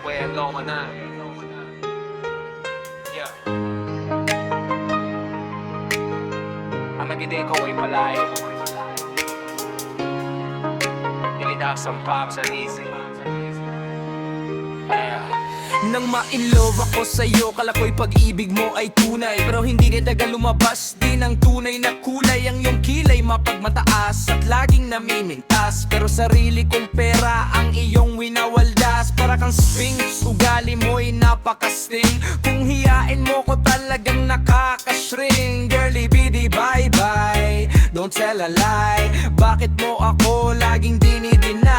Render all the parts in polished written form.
way alone na. Yeah. Ang nagide ko ay palay. Dilidas ang pop sa easy. Yeah. Nang ma-inlove ako sa'yo, kala ko'y pag-ibig mo ay tunay. Pero hindi nitagal lumabas din ang tunay na kulay. Ang iyong kilay mapagmataas at laging namimintas. Pero sarili kong pera ang iyong winawaldas. Para kang sphinx, ugali mo'y napakasting. Kung hiyain mo ko talagang nakakashrink. Girlie bidi bye bye, don't tell a lie. Bakit mo ako laging dinideny?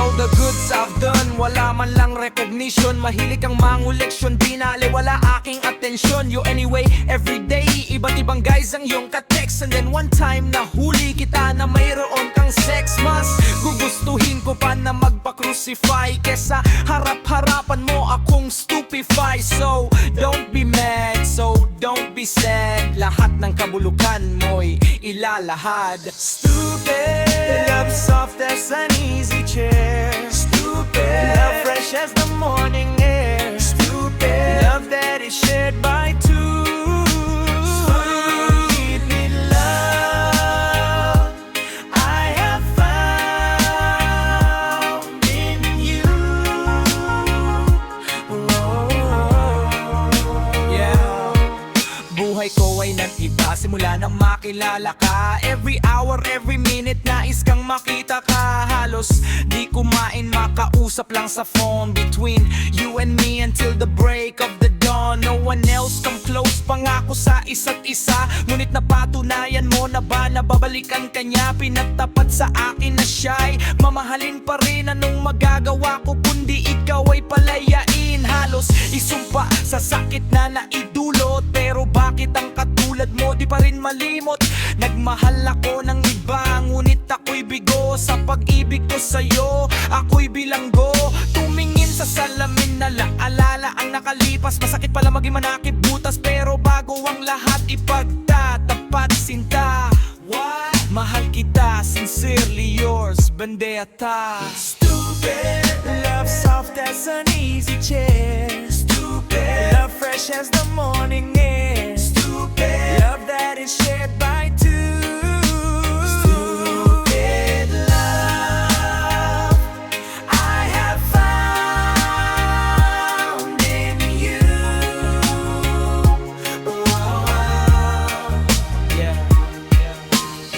All the goods I've done, wala man lang recognition. Mahilig kang manguleksyon, binali wala aking atensyon. You anyway, everyday, iba't ibang guys ang iyong ka-text. And then one time nahuli kita na mayroon kang sex. Mas gugustuhin ko pa na magpa-crucify kesa harap-harapan mo akong stupefy. So, don't be mad, so don't be sad. Lahat ng kabulukan mo'y ilalahad. Stupid, love soft as an easy chair. Stupid, love fresh as the morning air. Stupid, love that is shared by two. Stupid love I have found in you. Yeah. Buhay ko ay nag-iba simula nang makilala ka. Every hour, every minute nais kang makita ka. Halos di kumain, makausap lang sa phone. Between you and me until the break of the dawn. No one else come close, pangako sa isa't isa. Ngunit napatunayan mo na ba na babalikan ka niya? Pinagtapat sa akin na siya'y mamahalin pa rin. Anong magagawa ko kundi ikaw ay palayain? Halos isumpa sa sakit na naidulot. Pero bakit ang katulad mo di pa rin malimot? Nagmahal ako ng iba, ngunit ako'y bigo. Sa pag-ibig ko sa'yo, ako'y bilanggo. Tumingin sa salamin na alala ang nakalipas. Masakit pala maging manakit butas, pero bago ang lahat ipagtatapat sinta. What? Mahal kita, sincerely yours, Bendeata. Stupid, love soft as an easy chair. Stupid, love fresh as the morning air. Stupid, love that is shared by two. Stupid love I have found in you. Yeah.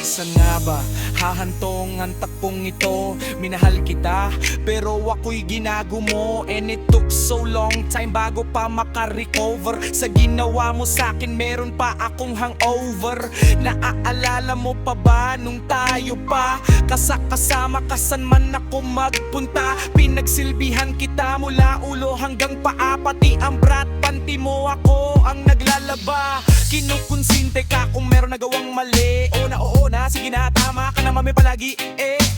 Saan nga ba hahantong ang takpong ito? Minahal kita, pero ako'y ginago mo. And it took so long time bago pa makarecover. Sa ginawa mo sa'kin, meron pa akong hangover. Naaalala mo pa ba nung tayo pa kasama ka saan man ako magpunta? Pinagsilbihan kita mula ulo hanggang paa. Pati ang brat panty mo ako ang naglalaba. Kinukonsinte ka kung meron nagawang mali. Oo na, sige na, tama ka naman may palagi.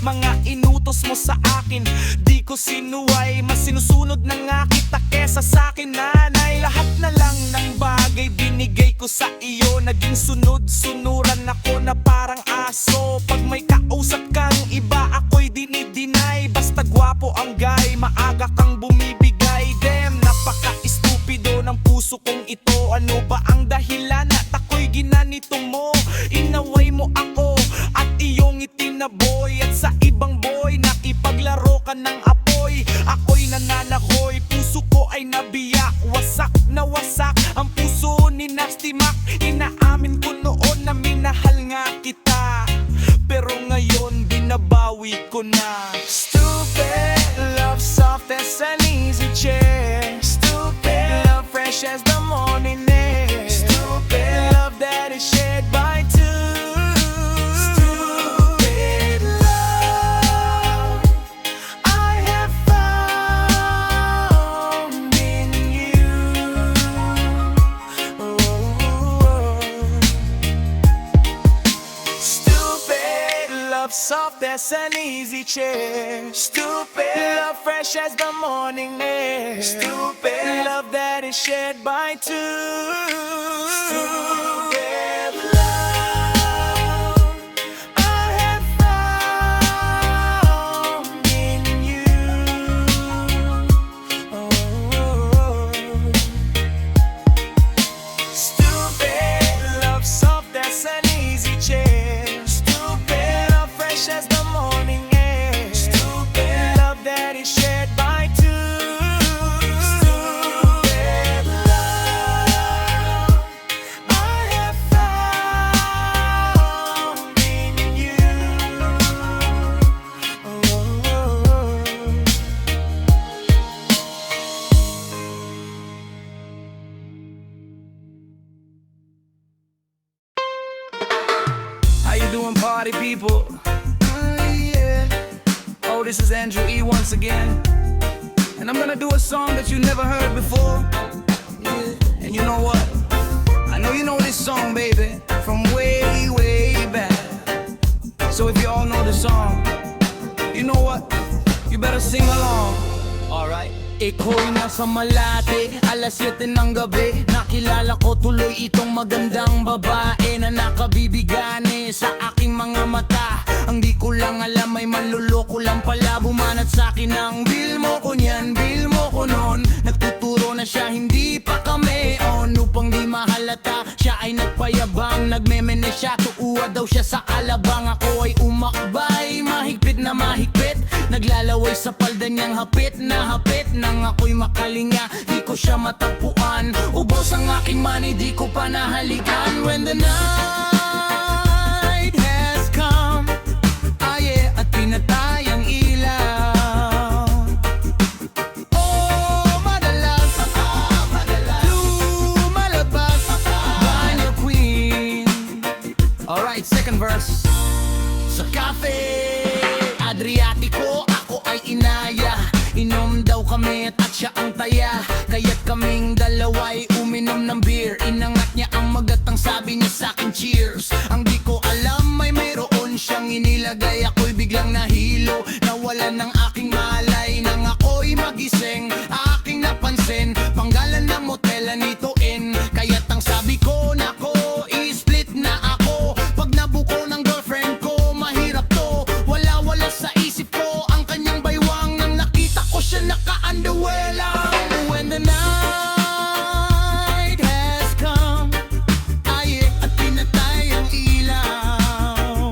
Mga inutos mo sa akin, di ko sinuway. Mas sinusunod na nga kita kesa sa'kin, nanay. Lahat na lang ng bagay binigay ko sa iyo. Naging sunod-sunuran ako na parang aso. Pag may kausap kang iba, ako'y dinideny. Basta gwapo ang guy, maaga kang bumibigay. Damn, napaka-estupido ng puso kong ito. Ano ba ang dahilan at ako'y ginanito mo? Inaway mo ako at iyong itinaboy. At sa ibang boy, nakipaglaro ka ng apoy. Ako'y nananahoy, puso ko ay nabiyak. Wasak na wasak ang puso ni Nasty Mac. Inaamin ko noon na minahal nga kita, pero ngayon binabawi ko na. Stupid, love soft as an easy chair. Stupid, love fresh as the morning air. Stupid, love that is shared by two. Stupid love I have found in you. Stupid love soft as an easy chair. Stupid love fresh as the morning air. Stupid love that is shared by two. Stupid love I have found in you. Oh. doing, party people? Yeah. Oh, this is Andrew E once again. And I'm gonna do a song that you never heard before. Yeah. And you know what? I know you know this song, baby, from way, way back. So if you all know the song, you know what? You better sing along. Alright. Iko'y nasa Malate, alas 7 ng gabi. Nakilala ko tuloy itong magandang babae na nakabibigani sa aking mga mata. Ang di ko lang alam ay manluloko lang pala. Bumanat sa akin ang bill mo ko niyan, bill mo ko nun. Nagtuturo na siya, hindi pa kami on. Upang di mahalata, siya ay nagpayabang. Nagmemene siya, tuuwa daw siya sa kalabang. Ako ay umakbay, mahigpit na mahigpit. Naglalaway sa palda niyang hapit na hapit. Nang ako'y makalinga, di ko siya matagpuan. Ubos ang aking money, di ko pa nahalikan. When the night has come, yeah, at pinatay ang ilaw. Oh, madalas lumalabas Banyo Queen. Alright, second verse. Sa cafe Adriatico, ako ay inaya. Inom daw kami at siya ang taya. Kaya't kaming dalawa'y uminom ng beer. Inangat niya ang magatang, sabi niya sa'kin cheers. Ang di ko alam ay mayroon siyang inilagay. Ako'y biglang nahilo, nawalan ng aking malay. Nang ako'y magising, aking napansin panggalan ng motel nito in. Kaya't ang sabi ko, nako, i-split na ako. Pag nabuko ng girlfriend ko, mahirap to. Wala sa isip ko ang kanyang baywang. Nang nakita ko siya naka-underwear lang. When the night has come, yeah, at pinatay ang ilaw.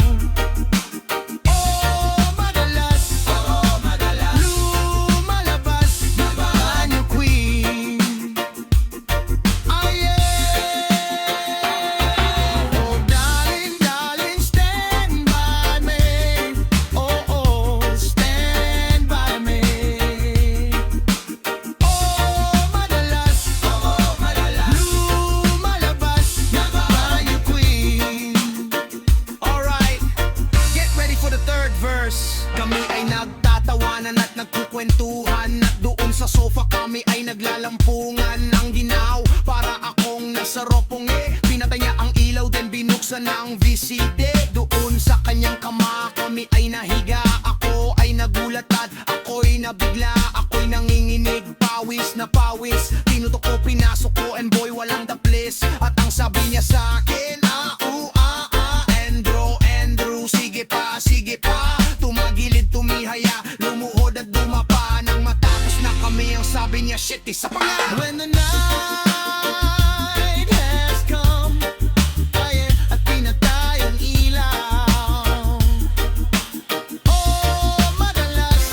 Oh, madalas lumalabas Banyo Queen. Yeah. Oh, darling, darling, stand by me. Oh, stand by me. Oh, madalas lumalabas Banyo Queen. Alright, get ready for the third verse. Kami ay nagtatawanan at nagkukwentuhan. At doon sa sofa kami ay naglalampungan. Ang ginaw para akong nasa roponge. Pinatay niya ang ilaw, then binuksan na ang VCD. Doon sa kanyang kama kami ay nahiga. Ako ay nagulat at ako'y nabigla. Ako'y nanginginig, pawis na pawis. Tinutok ko, pinasok ko, and boy, walang daplis. At ang sabi niya sa akin, Andrew, sige pa, tumagilid, tumihaya, lumuhod at dumapa. Nang matapos na kami, ang sabi niya, shit, isa pa nga. When the night has come, yeah, at pinatay ang ilaw. Oh, madalas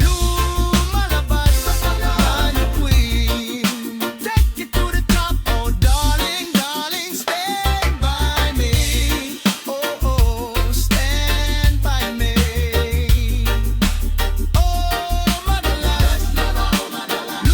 lumalabas Banyo Queen. Take it to the top, oh darling, darling, stand by me. Oh, stand by me. Oh, madalas lumalabas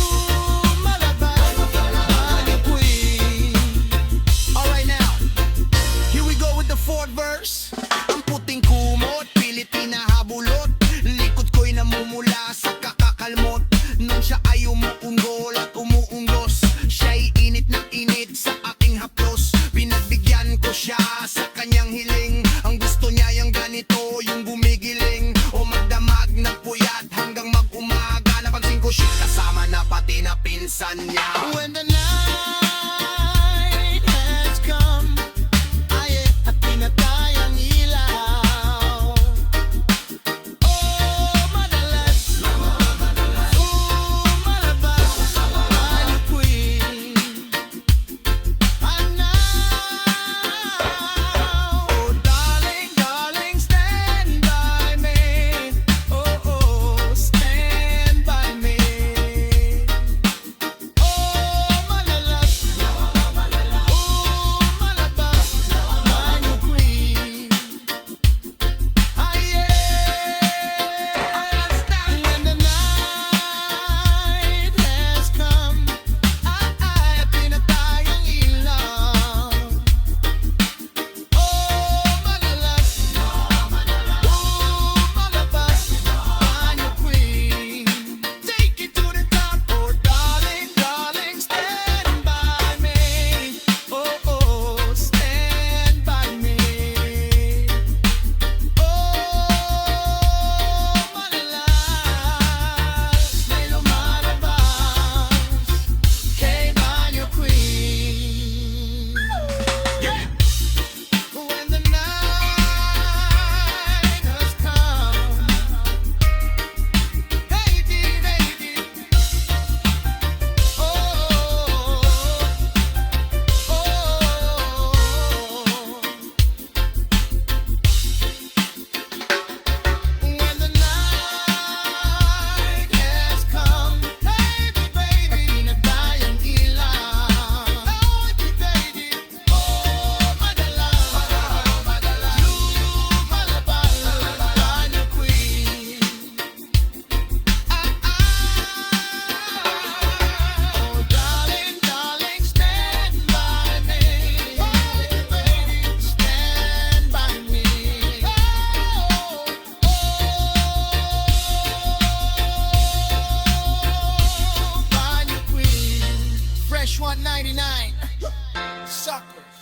suckers.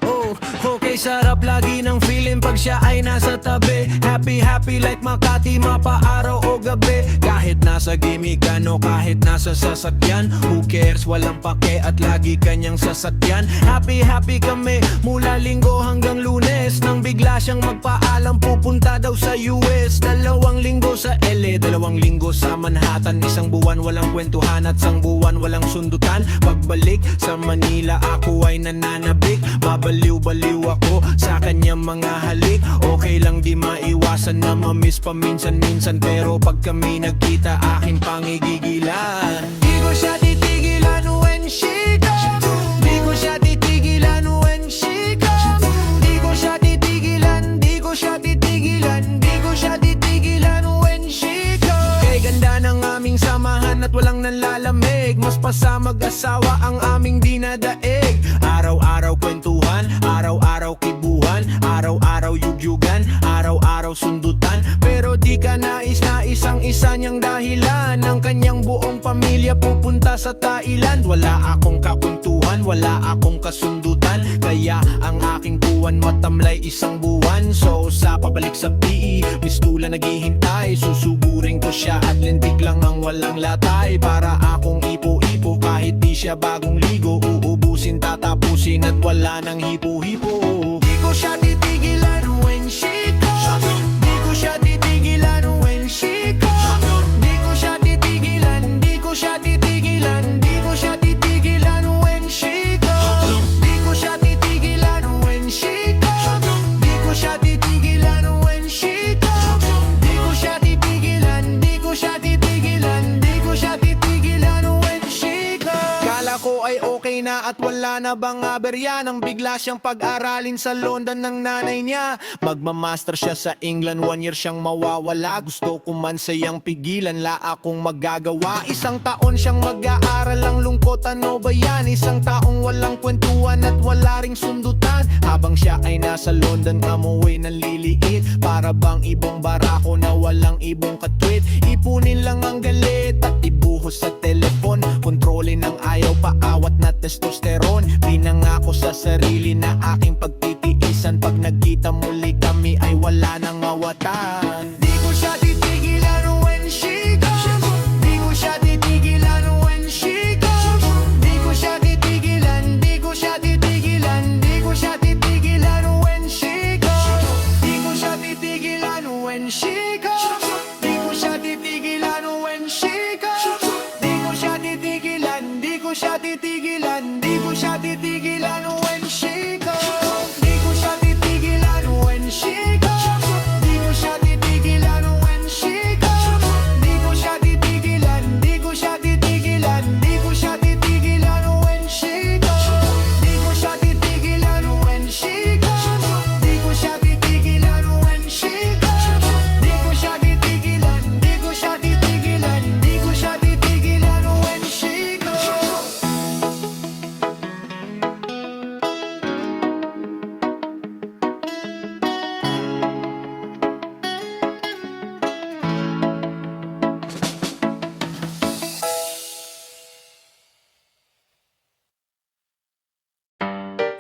Oh, okay, sarap lagi ng feeling pag siya ay nasa tabi. Happy, happy like Makati, mapa-araw o gabi. Kahit nasa gimikan o kahit nasa sasakyan, who cares, walang pake at lagi kanyang sasakyan. Happy, happy kami mula linggo hanggang Lunes. Nang bigla siyang magpaalam pupunta daw sa US. 2 linggo sa LA, 2 linggo sa Manhattan. 1 buwan walang kwentuhan at 1 buwan walang sundutan. Pagbalik sa Manila ako ay nananabik. Babaliw-baliw ako sa kanyang mga halik. Okay lang di maiwasan na mamiss paminsan-minsan, pero pag kami nagkita aking pangigigilan. Di ko siya titigilan when she comes. Di ko siya titigilan when she comes. Di ko siya titigilan, di ko siya titigilan, di ko siya titigilan when she comes. Kay ganda ng aming samahan at walang nanlalamig. Mas pa sa mag-asawa ang aming dinadaig. Araw-araw kwentuhan, araw-araw kibuhan, araw-araw yugyugan, araw-araw sundutan. Pero di ka nais na isang-isa niyang dahilan. Ang kanyang buong pamilya pupunta sa Thailand. Wala akong kakuntuhan, wala akong kasundutan. Kaya ang aking puwan matamlay 1 buwan. So sa pabalik sa PE, Miss Tula naghihintay. Susugurin ko siya at lintik lang ang walang latay. Para akong ipo-ipo kahit di siya bagong ligo. Uubusin, tatapusin at wala nang hipo-hipo. Di ko siya titigilan when she comes. Di ko siya titigilan when she comes. Di ko siya titigilan, di ko siya titigilan, di ko siya titigilan when she comes. Di ko siya titigilan when she comes. Di ko siya titigilan when she comes. Di ko siya titigilan, di ko siya titigilan, di ko siya titigilan when she comes. Kala ko ay okay na at wala na bang aberya, nang bigla siyang pag-aralin sa London ng nanay niya. Magmamaster siya sa England, 1 year siyang mawawala. Gusto ko man sayang pigilan, la akong magagawa. 1 taon siyang mag-aaral, ang lungkot ano ba yan? 1 taong walang kwentuhan at wala ring sundutan. Habang siya ay nasa London, amuwi ng liliit. Para bang ibong barako na walang ibong katwit. Ipunin lang ang galit at ibuhos sa telepon. Kontrolin ang ayaw, paawat na testosteron. Pinangako sa sarili na aking pagtitiisan. Pag nagkita muli kami ay wala nang awatan. Di ko siya titigilan when she comes. Di ko siya titigilan when she comes. Di ko siya titigilan, di ko siya titigilan, di ko siya titigilan when she comes. Di ko siya titigilan when she comes. Di ko siya titigilan when she comes. Di ko siya titigilan, di ko siya titigilan, di ko siya titigilan when she comes. Di ko siya titigilan when she comes. Di ko siya titigilan when she comes. Di ko siya titigilan, di ko siya titigilan, di ko siya titigilan when she comes. Di ko siya titigilan when she comes. Di ko siya titigilan when she comes. Di ko siya titigilan, di ko siya titigilan, di ko siya titigilan when she comes.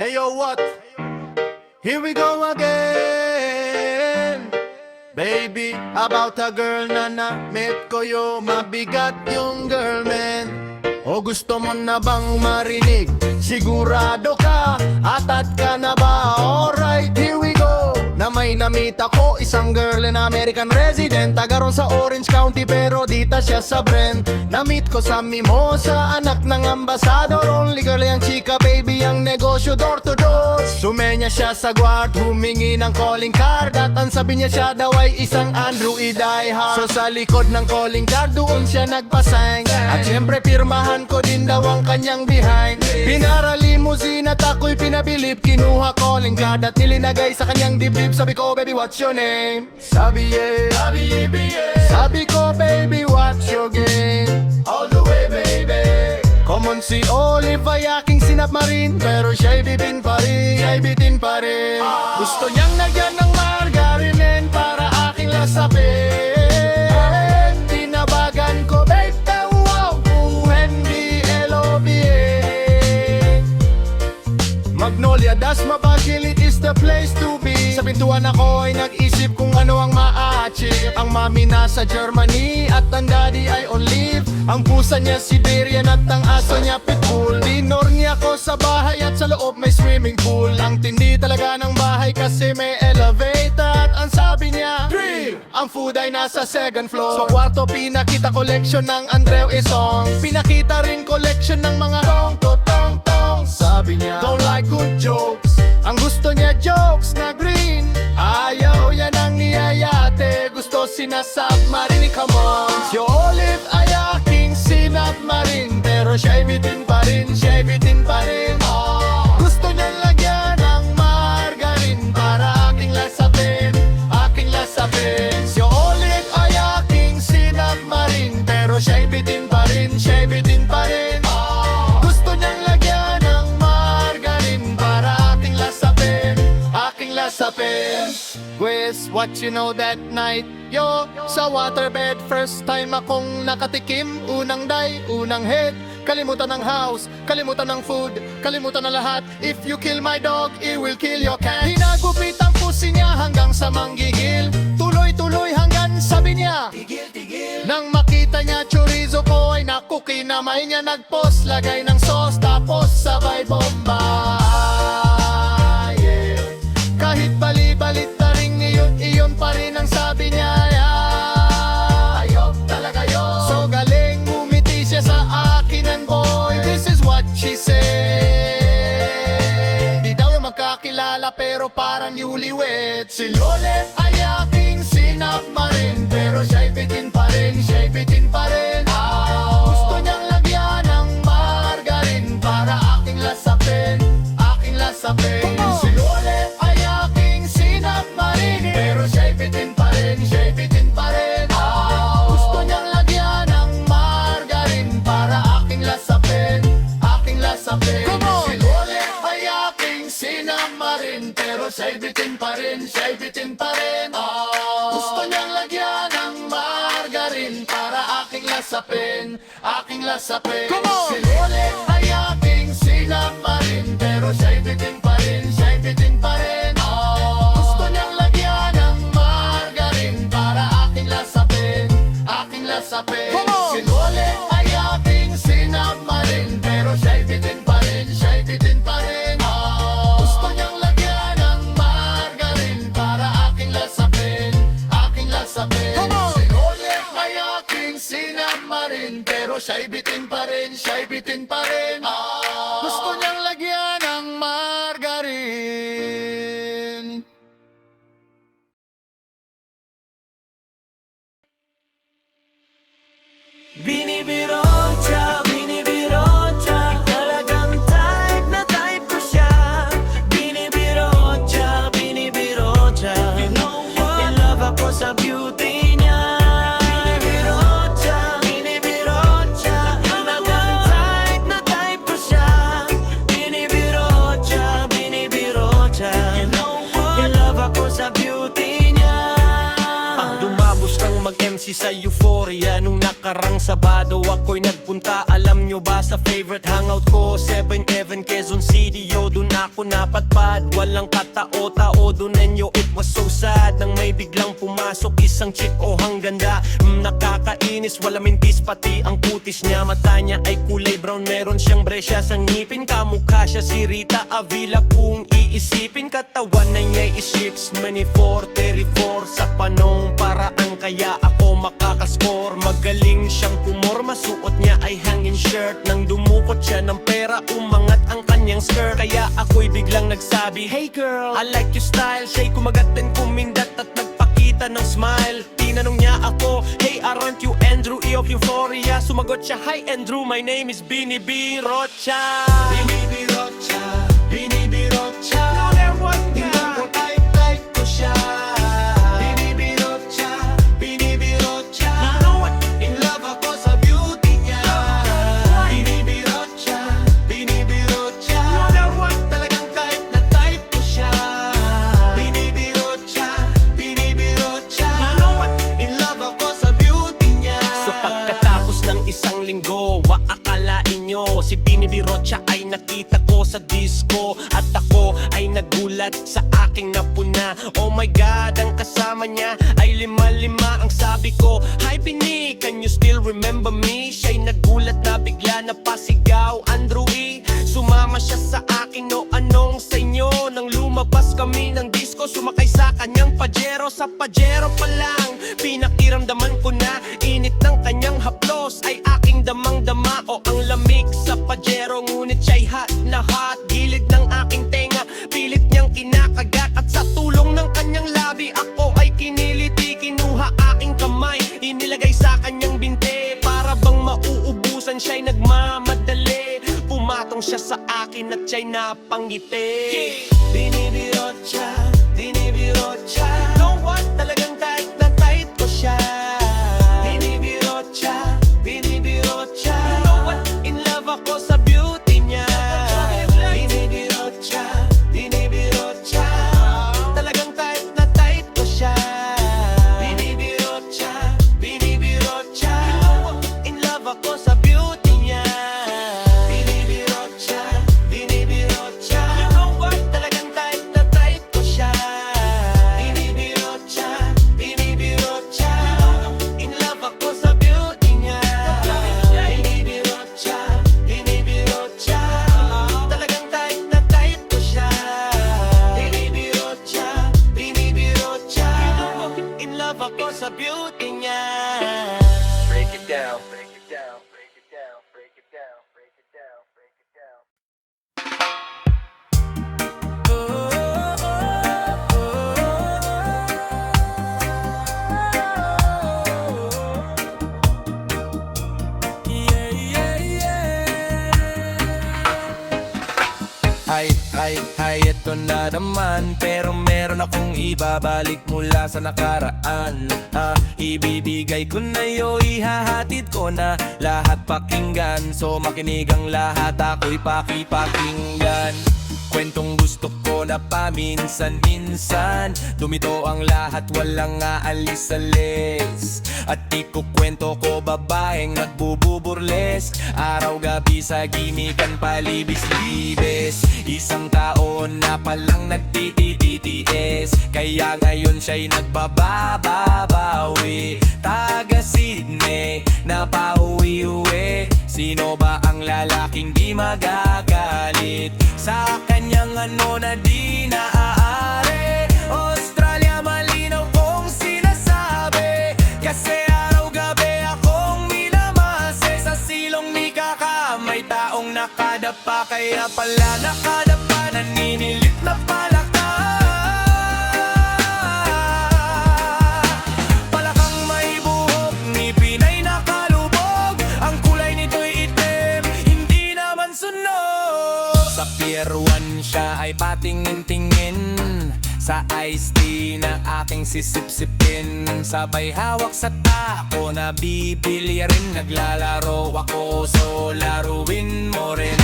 Hey yo, what? Here we go again. Baby, about a girl na na-meet ko yo. Mabigat yung girl, man. O gusto mo na bang marinig? Sigurado ka, atat ka na ba? Alright, here we go. Na may na-meet ako, isang girl na American resident. Taga ron sa Orange County pero dita siya sa Brent. Na-meet ko sa Mimosa, anak ng ambasador. Only girl yung chika, baby, ang negosyo door to door. Sumenya siya sa guard, humingi ng calling card. At ang sabi niya siya daw ay isang Android diehard. So sa likod ng calling card, doon siya nagpasang. At syempre pirmahan ko din daw ang kanyang behind. Pinara limousine at ako'y pinabilip. Kinuha calling card at nilinagay sa kanyang dibdib. Sabi ko, baby, what's your name? Sabi ko, baby, what's your game? All the way, baby. Common si Olive ay aking sinapmarin, pero siya'y bitin pa rin, siya'y bitin pa rin. Gusto niyang nagyan ng margarinen para aking lasapin. Tinabagan ko, babe, wow, UNDLOVA. Magnolia, das mabagil, it is the place to be. Sa pintuan ako ay nag-isip kung ano ang ma-achieve. Ang mami nasa Germany at ang daddy ay on leave. Ang pusa niya Siberian at ang aso niya pitbull. Dinor niya ako sa bahay at sa loob may swimming pool. Ang tindi talaga ng bahay kasi may elevator. At ang sabi niya, "Dream!" Ang food ay nasa second floor. Sa kwarto pinakita collection ng Andreu Isong. Pinakita rin collection ng mga tong-tong-tong. Sabi niya, "Don't like good jokes." Ang gusto niya jokes na green. Ayaw yan ang niyayate. Gusto sinasubmarine, come on. Si Olive ay aking sinubmarine, pero siya'y bitin pa rin, siya'y bitin pa rin. Gusto niyang lagyan ng margarine para aking lasapin, aking lasapin. Si Olive ay aking sinubmarine, pero siya'y bitin pa rin, siya'y bitin pa rin. Gusto niyang lagyan ng margarine para aking lasapin, aking lasapin. Quiz, what you know that night? Yo, sa waterbed, first time akong nakatikim. Unang day, unang head. Kalimutan ng house, kalimutan ng food, kalimutan ng lahat. If you kill my dog, it will kill your cat. Hinagupit ang pusi niya hanggang sa manggigil. Tuloy-tuloy hanggang sabi niya, "Tigil, tigil." Nang makita niya chorizo ko ay naku, kinamay niya, nagpost, lagay ng sauce, tapos sabay bomba. Yeah. Kahit bali-balit na rin iyon pa rin ang sabi niya. Ayok talaga yun. So galing umiti siya sa akin and boy, this is what she said. Di daw yung magkakilala pero parang newlywed. Si Lolet ay aking sinubmarine, pero siya'y bitin pa rin, siya'y bitin pa rin. Gusto niyang lagyan ng margarine para aking lasapin, aking lasapin. Si Lolet ay aking sinubmarine, pero siya'y bitin pa rin, siya'y bitin pa rin. Gusto niyang lagyan ng margarine para aking lasapin, aking lasapin. Si Lolet ay aking sinubmarine, pero siya'y bitin pa rin, siya'y bitin pa rin. Gusto niyang lagyan ng margarine para aking lasapin, aking lasapin. Si Lolet ay aking sinubmarine, pero siya'y bitin pa rin, siya'y bitin pa rin. Gusto niyang lagyan ng margarine para aking lasapin, aking lasapin. Si Lolet ay aking sinubmarine, pero siya'y bitin pa rin, siya'y bitin pa rin. Gusto niyang lagyan ng margarine para aking lasapin, aking lasapin. Si Lolet ay aking sinubmarine, pero siya'y bitin pa rin, siya'y bitin pa rin. Gusto niyang lagyan ng margarine. Binibiro siya, talagang type na type ko siya. Binibiro siya, in love ako sa beauty niya. Binibiro siya, talagang type na type ko siya. Binibiro siya, in love ako sa beauty niya. Dumabos kang mag-MC sa Euphoria nung nakarang Sabado ako'y nagpunta. Alam nyo ba sa favorite hangout ko, 7-Eleven, Quezon City, yo. Dun ako napadpad, walang katao-tao dun, and yo, it was so sad nang may biglang pumasok isang chick, oh ang ganda. Nakakainis, wala mintis, pati ang kutis niya. Mata niya ay kulay brown, meron siyang bresya sa ngipin. Kamukha siya si Rita Avila kung iisipin. Katawan na niya is 6'4", sa panong paraan, kaya ako makakascore. Magaling siyang pumorma, suot niya ay hanging shirt. Nang dumukot siya ng pera, umangat ang kanyang skirt. Kaya ako'y biglang nagsabi, "Hey girl, I like your style." Siya'y kumagat din kumindat at nagpakita ng smile. Tinanong niya ako, "Hey, aren't you Andrew E of Euphoria?" Sumagot siya, "Hi Andrew, my name is Binibiro siya." Binibiro siya, binibiro siya. Tingnan ko type ko siya. Binibiro siya, binibiro siya. In love ako sa beauty niya. Binibiro sa disco. At ako ay nagulat sa aking napuna. Oh my God, ang kasama niya ay lima-lima. Ang sabi ko, hi Bini, can you still remember me? Siya'y nagulat na bigla na pasigaw, Andrew E. Sumama siya sa akin, no anong sa inyo? Nang lumabas kami ng disco, sumakay sa kanyang Pajero. Sa Pajero pa lang, pinakiramdaman ko na init ng kanyang haplos ay aking damang-dama. O ang lamig sa Pajero, ngunit siya'y hot na hot. Gilid ng aking tenga, pilit niyang kinakagat. At sa tulong ng kanyang labi, ako ay kiniliti. Kinuha aking kamay, inilagay sa kanyang binte. Para bang mauubusan, siya'y nagmamadali. Pumatong siya sa akin at siya'y napangiti. Binibirot siya, binibirot siya. You know what? Talagang tight na tight ko siya. Binibirot siya, binibirot siya. You know what? In love ako sa beauty niya. Binibirot siya, binibirot siya. Talagang tight na tight ko siya. Binibirot siya, binibirot siya. You know what? In love ako sa beauty niya. Binibirot siya, binibirot siya. You know what? Talagang tight na tight ko siya. Binibirot siya, binibirot siya. In love ako sa beauty niya. Binibirot siya, binibirot siya. Talagang tight na tight ko siya. Binibirot siya, binibirot siya. In love ako sa beauty niya. Break it down, break it down, break it down, break it down, break it down, break it down. Ay, eto na naman. Pero meron akong ibabalik mula sa nakaraan. Ibibigay ko na iyo, ihahatid ko na lahat pakinggan. So makinig ang lahat, ako'y pakipakinggan. Kwentong gusto ko na paminsan-minsan. Dumito ang lahat, walang aalis-alis. At ikukwento ko babaeng nagbububurles. Araw-gabi sa gimikan palibis-libis. Isang taon na palang nagtititiis. Kaya ngayon siya'y nagbababawi. Taga Sydney na pauwi-uwi. Sino ba ang lalaking di magagalit sa kanyang ano na di naaari? Australia, malinaw kong sinasabi. Kasi araw-gabi akong minamase. Sa silong ni Kaka may taong nakadapa. Kaya pala nakadapa, naninilit na palaka. Palakang may buhok, ngipin ay nakalubog. Ang kulay nito'y itim, hindi naman sunog. Sa Pier 1 siya ay patingin-tingin sa iced tea na aking sisip-sipin. Sabay hawak sa tako na bibili rin. Naglalaro ako, so laruin mo rin.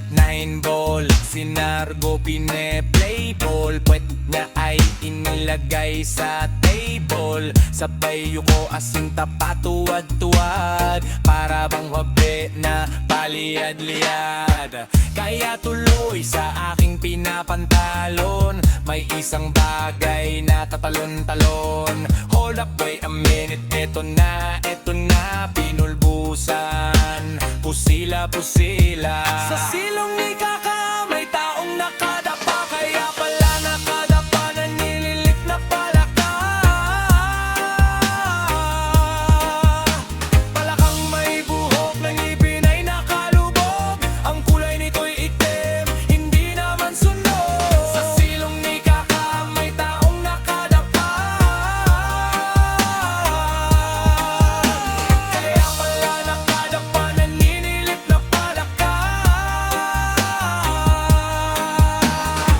9 ball, sinargo, pine-play ball. Puwet niya ay inilagay sa table. Sabay yuko asing tapatuwad-tuwad. Para bang wabe na paliyad-liyad. Kaya tuloy sa aking pinapantalon may isang bagay na tatalon-talon. Hold up, wait a minute, eto na, pinulbusan. Pusila-pusila. Sa silong ni Kaka may taong nakadapa. Kaya pala nakadapa, nanililik na palaka. Palakang may buhok, ng ngipin ay nakalubog. Ang kulay nito'y itim, hindi naman sunog. Sa silong ni Kaka may taong nakadapa. Kaya pala nakadapa, naninilit na palaka.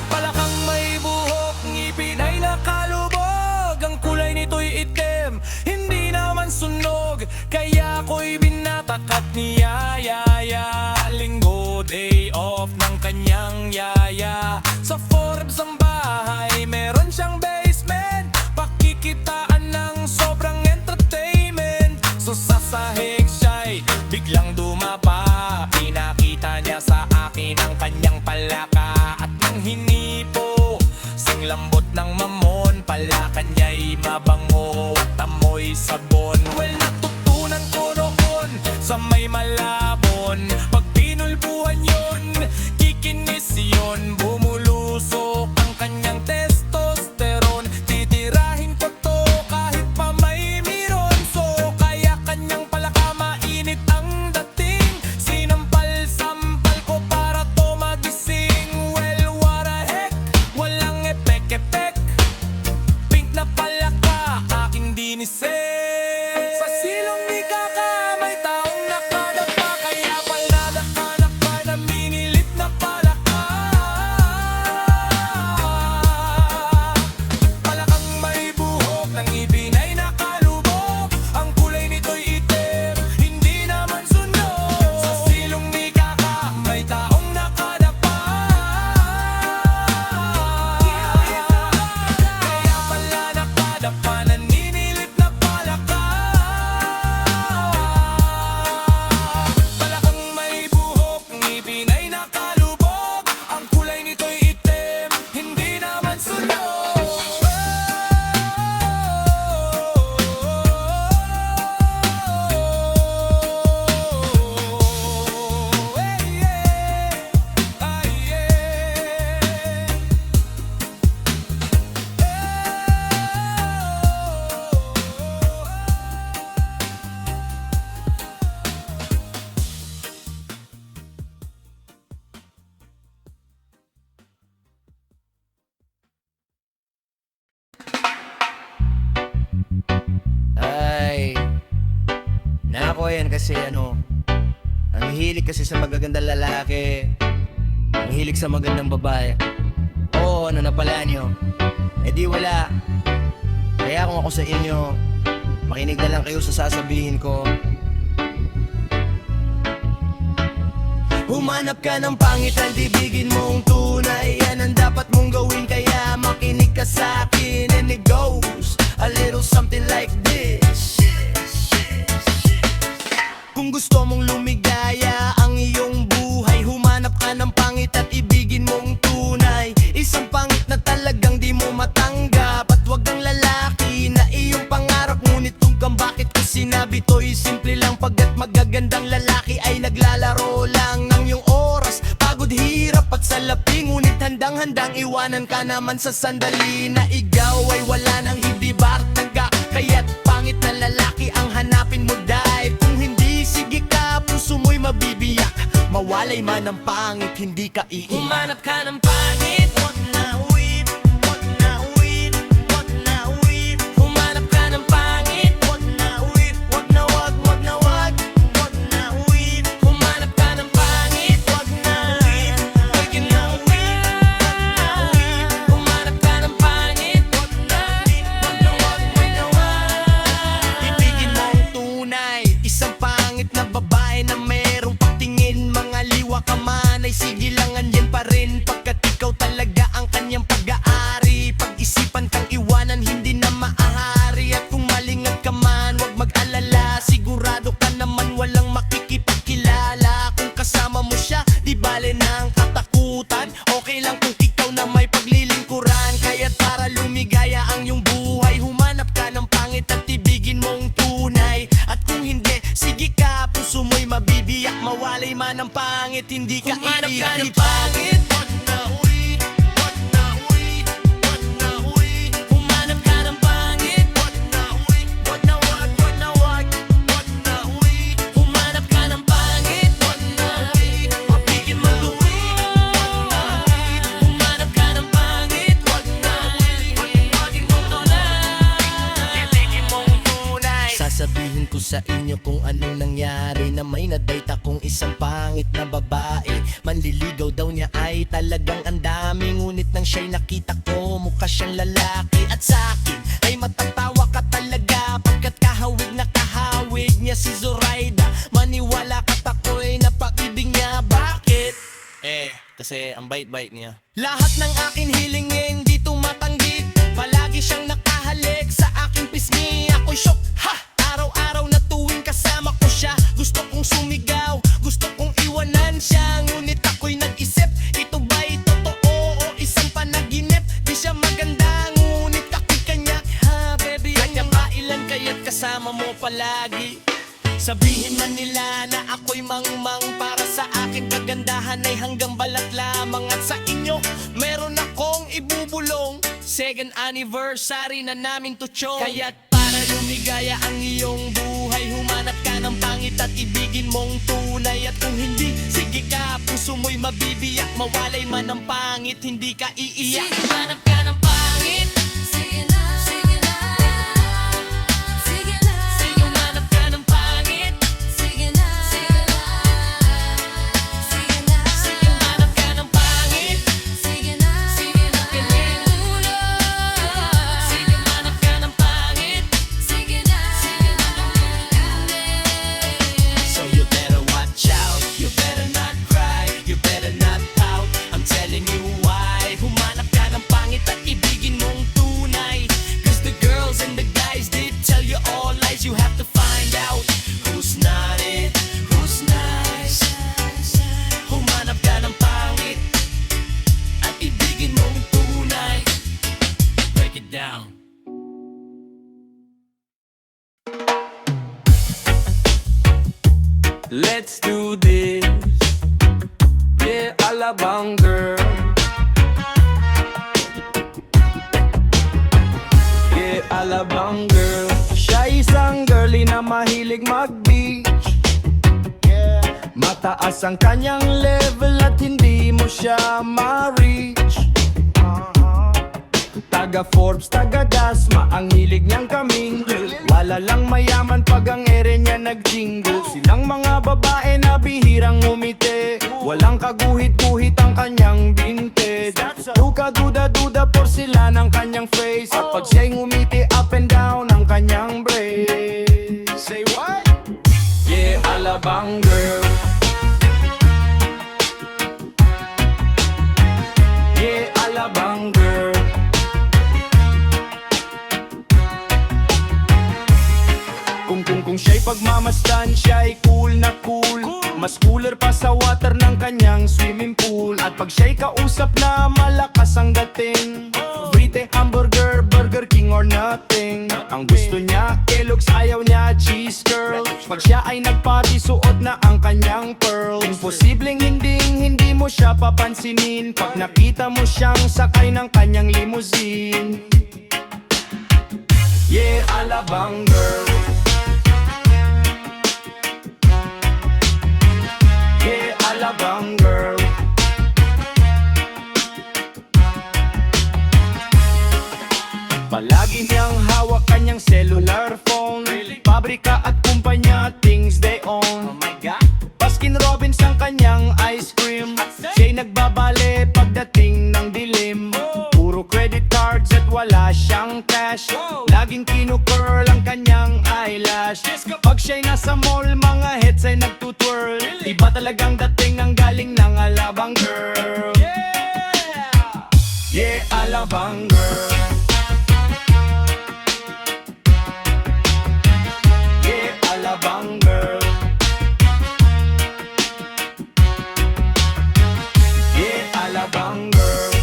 Palakang may buhok, ngipin ay nakalubog. Ang kulay nito'y itim, hindi naman sunog. Kaya ako'y binatak at niyayaya. Linggo, day off ng kanyang yaya. Sa Forbes ang bahay, meron siyang basement. Pakikitaan ng sobrang entertainment. So sa sahig siya'y biglang dumapa. Pinakita niya sa akin ang kanyang palaka at ng hinipo. Sing lambot ng mamon, palaka niya'y mabango at amoy sabon. Well, natutunan ko noon sa may Malabon, pag pinulbuhan yun, kikinis yun, bumulusok ang kanyang testosterone. Titirahin ko to kahit pa may miron. So kaya kanyang palaka mainit ang dating, sinampal-sampal ko para to magising. Well, what the heck, walang epek-epek, pink na palaka aking dinisek. Sa silong ni Kaka may taong nakadapa, kaya paladahanak pa na minilit na palaka. Palakang may buhok, ng ngipin ay nakalubog, ang kulay nito'y itim, hindi naman sunog. Sa silong ni Kaka may taong nakadapa, kaya pala nakadapa, naninilit na palaka. Palakang may buhok, ngipin ay nakalubog, ang kulay nito'y itim, hindi naman sunog. Ay, nako yan kasi ang hilig kasi sa magagandang lalaki, ang hilig sa magandang babae. Oo, ano na pala nyo? Eh di wala. Kaya kung ako sa inyo, makinig na lang kayo sa sasabihin ko. Humanap ka ng pangit at ibigin mong tunay, yan ang dapat mong gawin, kaya makinig ka sa akin. And it goes a little something like this. Kung gusto mong lumigaya ang iyong buhay, humanap ka ng pangit at ibigin mong tunay, isang pangit na talagang di mo matanggap. At wag ang lalaki na iyong pangarap, ngunit kung bakit ko sinabi to'y simple lang, pagkat magagandang lalaki ay naglalaro lang ng iyong oras, pagod, hirap at salapi, ngunit handang-handang iwanan ka naman sa sandali na ikaw ay wala nang hindi bartaga. Kaya't pangit na lalaki ang hanapin mo, dahil kung hindi, sige ka, puso mo'y mabibiyak. Mawalay man ang pangit, hindi ka iiyak. Humanap ka ng pangit, wag na uwit, wag na uwit, wag na uwit. Humanap ka ng pangit, wag na uwit, wag na wag, wag na wag, wag na uwit. Humanap ka ng pangit, wag na uwit, wag na uwit, wag na uwit. Humanap ka ng pangit, wag na uwit, wag na wag, wag na wag. Ibigin mo ang tunay, isang pangit na babae na merong patingin, mga liwa ka man ay sige lang, andyan pa rin, pagkat ikaw talaga ang kanyang pag-aari. Pag-isipan kang iwanan, hindi na maaari. At kung malingag ka man, wag mag-alala, sigurado ka naman walang makikipagkilala. Kung kasama mo siya, di bale ng katakutan, okay lang kung ikaw na may paglilingkuran. Kaya't para lumigaya ang iyong buhay, humanap ka ng pangit at ibigin mong tunay. At kung hindi, sige ka, puso mo'y mabibiyak. Mawalay man ang pangit, hindi ka Humanap ka ng iiyak. Pangit, wag na uwit, wag na uwit, wag na uwit. Humanap ka ng pangit, wag na uwit, wag na wag, wag na wag, wag na uwit. Humanap ka ng pangit, wag na uwit, mapigil mag-uwit, wag na uwit. Humanap ka ng pangit, wag na uwit, pagpagin mo tunay, ibigin mong tunay. Sasabihin ko sa inyo kung anong nangyari, na may nadate akong isang pangit na babae. Manliligaw daw niya ay talagang ang dami, ngunit nang siya'y nakita ko, mukha siyang lalaki. At sa akin ay matatawa ka talaga, pagkat kahawig na kahawig niya si Zoraida. Maniwala ka't ako'y napaibig niya. Bakit? Kasi ang bait-bait niya. Lahat ng akin hilingin di tumatanggi, palagi siyang nakahalik sa aking pisngi. Ako'y shock, ha! Araw-araw na tuwing kasama ko siya, gusto kong sumigaw, gusto kong iwanan siya, ngunit ako'y nag-isip, ito ba palagi. Sabihin man nila na ako'y mangmang, para sa akin kagandahan ay hanggang balat lamang. At sa inyo, meron akong ibubulong, second anniversary na namin to chong. Kaya't para lumigaya ang iyong buhay, humanap ka ng pangit at ibigin mong tunay. At kung hindi, sige ka, puso mo'y mabibiyak. Mawalay man ang pangit, hindi ka iiyak. Sige, hanap ka ng pangit. Sige na, sige na. Sige na. Sige, humanap ka ng pangit. Sige na, sige na. Sige na. Sige, humanap ka ng pangit. Sige na, sige na. Ulo. Sige, humanap ka ng pangit. Sige na, sige na. So you better watch out, you better not cry, you better not pout. I'm telling you why. Humanap ka ng pangit at ibigin mong tunay. Cause the girls and the guys did tell you all lies. You have to find out who's not it, who's nice. Humanap ka ng pangit at ibigin mong tunay. Break it down. Let's do this. Yeah, alabang girl. Yeah, alabang girl. Siya isang girlie na mahilig mag-beach. Mataas ang kanyang level at hindi mo siya ma-reach. Taga Forbes, taga Dasma, ang hilig niyang kamingle. Wala lang mayaman pag ang ere niya nag-jingle. Silang mga babae na bihirang umiti, walang kaguhit-guhit ang kanyang vintage. Duka, duda-duda, porsila ng kanyang face. At pag siya'y ngumiti, up and down ang kanyang brace. Say what? Yeah, alabang girl. Yeah, alabang girl. Kung siya'y pagmamasdan, siya'y cool na cool. Mas cooler pa sa water ng kanyang swimming pool. At pag siya'y kausap na malakas ang dating, Brite, hamburger, Burger King or nothing. Ang gusto niya, Kellogg's, ayaw niya, cheese curl. Pag siya ay nagparty, suot na ang kanyang pearl. Imposibleng hindi mo siya papansinin pag nakita mo siyang sakay ng kanyang limousine. Yeah, alabang girl. Yeah, alabang girl. Palagi niyang hawak kanyang cellular phone. Pabrika at kumpanya, things they own. Baskin Robbins ang kanyang ice cream. Siya'y nagbabale pagdating ng dilim. Puro credit cards at wala siyang cash. Laging kinukurl ang kanyang eyelash. Pag siya'y nasa mall, mga heads ay nagtutwirl. Iba talagang dating ang galing ng alabang girl. Yeah, alabang girl. Yeah, alabang girl. Yeah, alabang girl.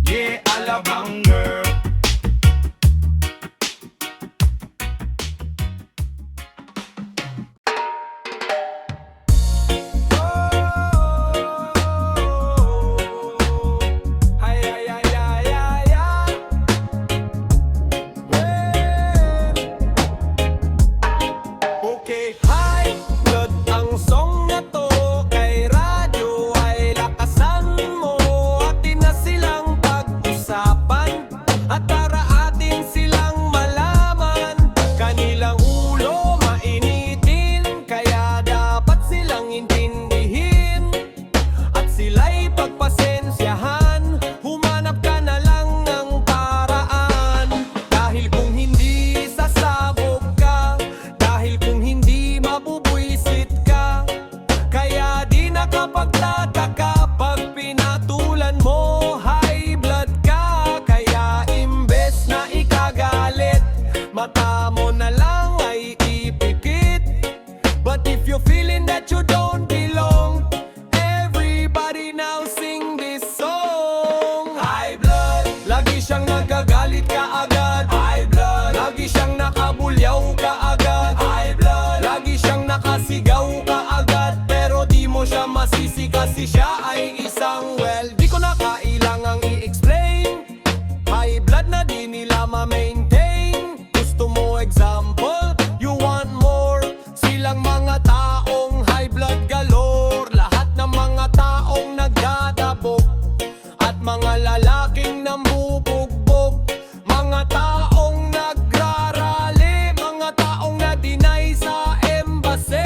Yeah, alabang girl. masisi kasi siya ay isang well, di ko na kailangang i-explain. High blood na di nila ma-maintain. Gusto mo example, you want more. Silang mga taong high blood galore. Lahat ng mga taong nagdadabog at mga lalaking nambubugbog. Mga taong nagrarally, mga taong na-deny sa embassy.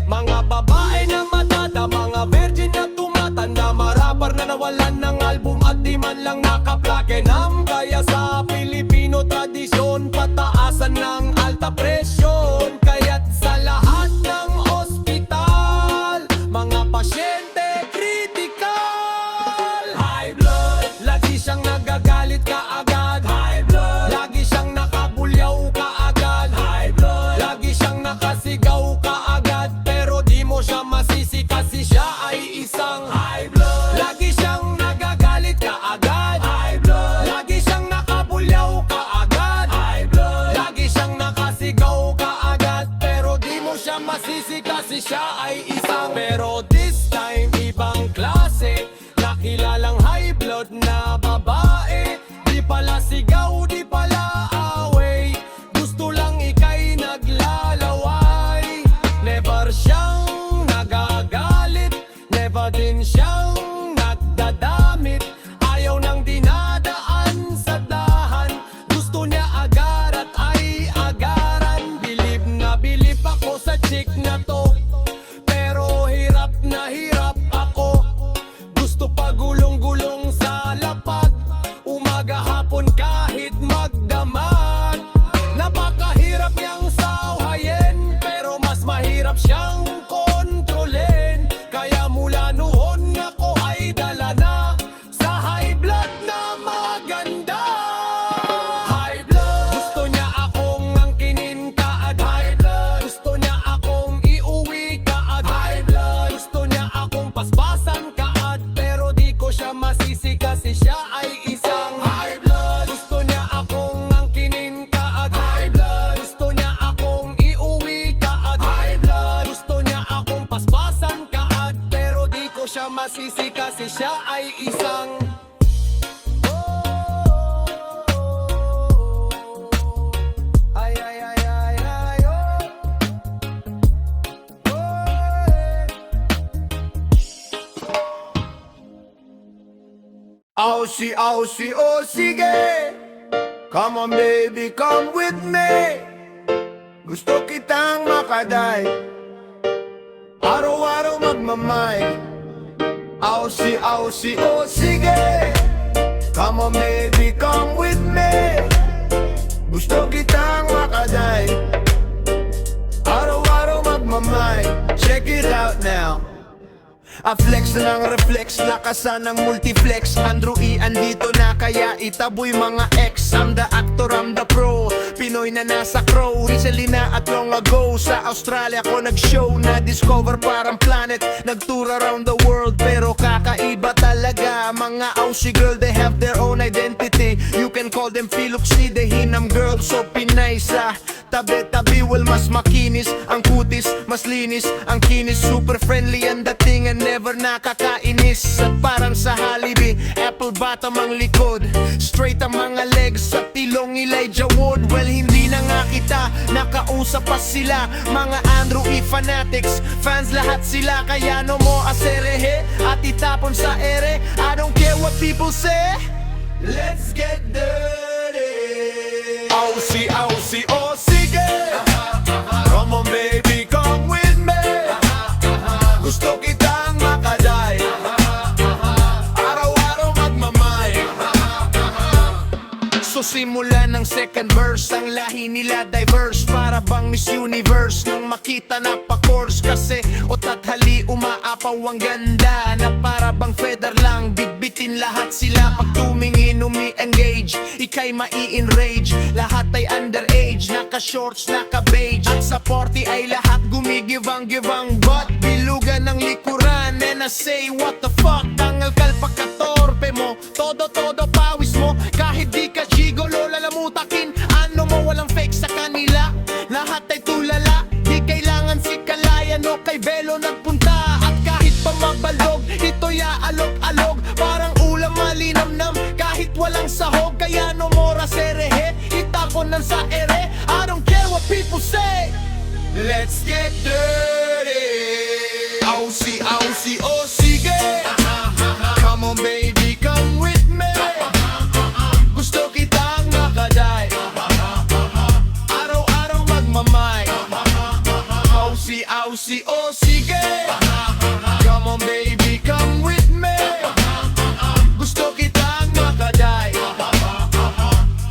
Mga babae na matata, mga virgin na tumatanda, marapar na nawalan ng album at di man lang naka-platinum. Kaya sa Pilipino tradisyon, pataasan ng alta presyon. Kaya't sa lahat ng ospital, mga pasyente critical. High blood, lagi siyang nagagalit kaagad. High blood, lagi siyang nakabulyaw kaagad. High blood, lagi siyang nakasigaw kaagad. Pero di mo siya masisi kasi siya ay isang high blood. Lagi siyang nagagalit kaagad. High blood, lagi siyang nakabulyaw kaagad. High blood, lagi siyang nakasigaw kaagad. Pero di mo siya masisi kasi siya ay isang. Pero this time ibang klase, nakilalang high blood na babae. Di pala sigaw, di pala away, gusto lang ika'y naglalaway. Never siyang nagagalit, never din siyang nagdadamit. Ayaw nang dinadaan sa dahan, gusto niya agar at ay agaran. Bilib na bilib ako sa chick na to, pero hirap na hirap ako. Gusto pa gulong-gulong sa lapag, umaga hapon kahit magdamag. Napakahirap niyang sawhayin, pero mas mahirap siyang kontrolin. Kaya mula noon ako ay dala na sa high blood na maganda. High blood, gusto niya akong angkinin kaagad. High blood, gusto niya akong iuwi kaagad. High blood, gusto niya akong paspasan kaagad. Pero di ko siya masisi kasi siya ay isang high blood. Gusto niya akong angkinin kaagad. High blood, gusto niya akong iuwi kaagad. High blood, gusto niya akong paspasan kaagad. Pero di ko siya masisi kasi siya ay isang ay ay ay ay ay Aussie, Aussie, oh sige. Come on baby, come with me. Gusto kitang makaday, araw-araw magmamay. Aussie, Aussie, oh sige. Come on baby, come with me. Gusto kitang makaday, araw-araw magmamay. Check it out now. A flex na ng reflex, lakasan ng multiplex. Andrew E. andito na kaya itaboy mga ex. I'm the actor, I'm the pro, Pinoy na nasa crow. Recently na at long ago, sa Australia ko nag-show. Na-discover parang planet, nag-tour around the world. Pero kakaiba talaga, mga Aussie girl, they have their own identity. You can call them Philoxy, the Hinam girl. So Pinay sa tabi-tabi, well mas makinis ang kutis, mas linis ang kinis. Super friendly ang dating and never nakakainis. At parang sa Halibi, apple bottom ang likod, straight ang mga legs sa tilong Elijah Wood. Well hindi na nga kita, nakausap pa sila. Mga Andrew E. fanatics, fans lahat sila. Kaya no mo aserehe at itapon sa ere. I don't care what people say, let's get dirty. Aussie, Aussie, oh sige. Come on baby, come with me. Gusto kitang makaday, araw-araw magmamay. So simula ng second verse, ang lahi nila diverse. Para bang Miss Universe nang makita na pa-course. Kasi otat hali umaapaw ang ganda, na para bang feather lang, bitbitin lahat sila. Pag tumingin umi-engage, ika'y mai-enrage. Lahat ay underage, naka-shorts, naka-beige. At sa 40 ay lahat gumigivang-givang. But bilugan ng likuran, and I say what the fuck. Tangal kalpakatorpe mo, todo-todo pawis mo. Kahit di ka gigolo, lalamutakin. Ano mo, walang fake sa kanila. Lahat ay tulala, di kailangan si Kalayan o kay Belo nagpunta. At kahit pa tapunan sa ere. I don't care what people say. Let's get dirty. Aussie, Aussie, oh sige. Come on baby, come with me. Gusto kitang makaday. Araw-araw magmamay. Aussie, Aussie, oh sige. Come on baby, come with me. Gusto kitang makaday.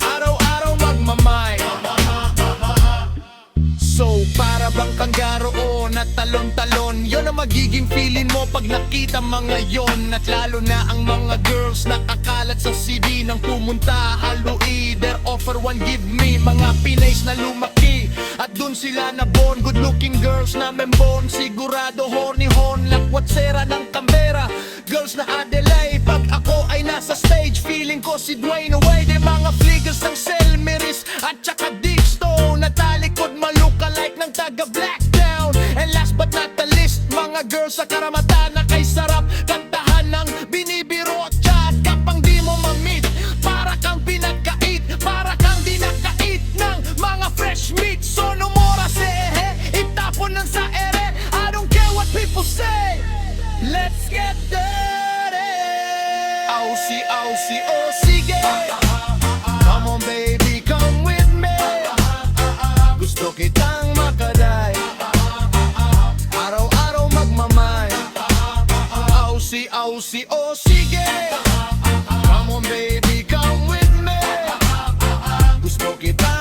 Araw-araw magmamay. So para bang kanggaro na talon-talon, yon ang magiging feeling mo pag nakita mga yon. At lalo na ang mga girls nakakalat sa CD nang pumunta Halo either offer one give me. Mga Pinays na lumaki at dun sila na born. Good looking girls na membon, sigurado horny hon. Lakwat sera ng Canberra, girls na Adelaide. Pag ako ay nasa stage, feeling ko si Dwayne Wade. Mga fliggers ng Selmeris at saka Dixto, natalikod maluka-like ng taga Blacktown. And last but not the least, mga girls sa Karamata na kay sarap kantahan ng binibiro. At kapang di mo ma-meet, para kang pinagkait, para kang dinakait ng mga fresh meat. So no more sehe, itapon ng sa ere. I don't care what people say. Let's get dirty. Aussie, Aussie, oh sige. Come on baby, come with me. Gusto kitang makaday. Araw-araw magmamay. Aussie, Aussie, oh sige. Come on baby, come with me. Gusto kitang